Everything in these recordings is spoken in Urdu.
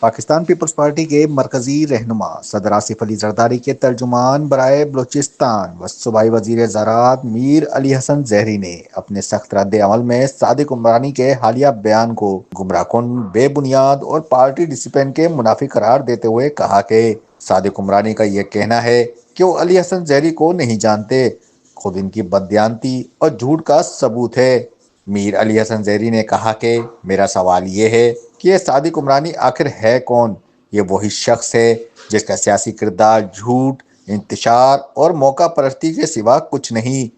پاکستان پیپلز پارٹی کے مرکزی رہنما صدر آصف علی زرداری کے ترجمان برائے بلوچستان و صوبائی وزیر زراعت میر علی حسن زہری نے اپنے سخت رد عمل میں صادق عمرانی کے حالیہ بیان کو گمراہ کن، بے بنیاد اور پارٹی ڈسپلن کے منافی قرار دیتے ہوئے کہا کہ صادق عمرانی کا یہ کہنا ہے کہ وہ علی حسن زہری کو نہیں جانتے، خود ان کی بددیانتی اور جھوٹ کا ثبوت ہے۔ میر علی حسن زہری نے کہا کہ میرا سوال یہ ہے کہ یہ صادق عمرانی آخر ہے کون؟ یہ وہی شخص ہے جس کا سیاسی کردار جھوٹ، انتشار اور موقع پرستی کے سوا کچھ نہیں۔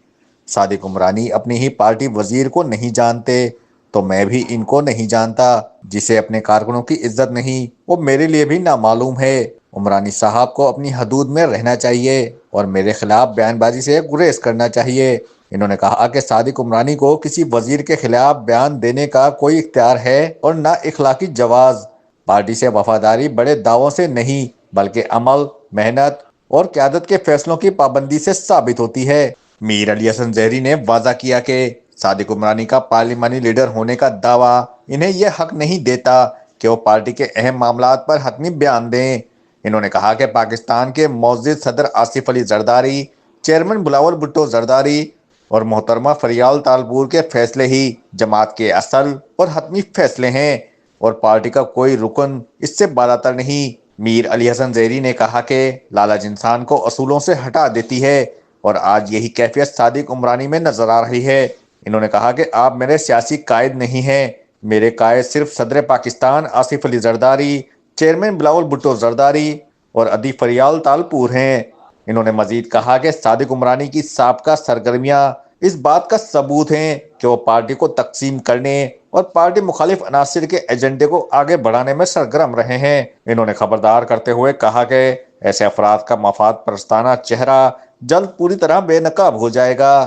صادق عمرانی اپنی ہی پارٹی وزیر کو نہیں جانتے تو میں بھی ان کو نہیں جانتا۔ جسے اپنے کارکنوں کی عزت نہیں، وہ میرے لیے بھی نامعلوم ہے۔ عمرانی صاحب کو اپنی حدود میں رہنا چاہیے اور میرے خلاف بیان بازی سے گریز کرنا چاہیے۔ انہوں نے کہا کہ صادق عمرانی کو کسی وزیر کے خلاف بیان دینے کا کوئی اختیار ہے اور نہ اخلاقی جواز۔ پارٹی سے وفاداری بڑے دعووں سے نہیں بلکہ عمل، محنت اور قیادت کے فیصلوں کی پابندی سے ثابت ہوتی ہے۔ میر علی حسن زہری نے واضح کیا کہ صادق عمرانی کا پارلیمانی لیڈر ہونے کا دعویٰ انہیں یہ حق نہیں دیتا کہ وہ پارٹی کے اہم معاملات پر حتمی بیان دیں۔ انہوں نے کہا کہ پاکستان کے معزز صدر آصف علی زرداری، چیئرمین بلاول بھٹو زرداری اور محترمہ فریال تالپور کے فیصلے ہی جماعت کے اصل اور حتمی فیصلے ہیں اور پارٹی کا کوئی رکن اس سے بالاتر نہیں۔ میر علی حسن زہری نے کہا کہ لالچ انسان کو اصولوں سے ہٹا دیتی ہے اور آج یہی کیفیت صادق عمرانی میں نظر آ رہی ہے۔ انہوں نے کہا کہ آپ میرے سیاسی قائد نہیں ہیں، میرے قائد صرف صدر پاکستان آصف علی زرداری، چیئرمین بلاول بھٹو زرداری اور ادی فریال تالپور ہیں۔ انہوں نے مزید کہا کہ صادق عمرانی کی سابقہ سرگرمیاں اس بات کا ثبوت ہیں کہ وہ پارٹی کو تقسیم کرنے اور پارٹی مخالف عناصر کے ایجنڈے کو آگے بڑھانے میں سرگرم رہے ہیں۔ انہوں نے خبردار کرتے ہوئے کہا کہ ایسے افراد کا مفاد پرستانہ چہرہ جلد پوری طرح بے نقاب ہو جائے گا۔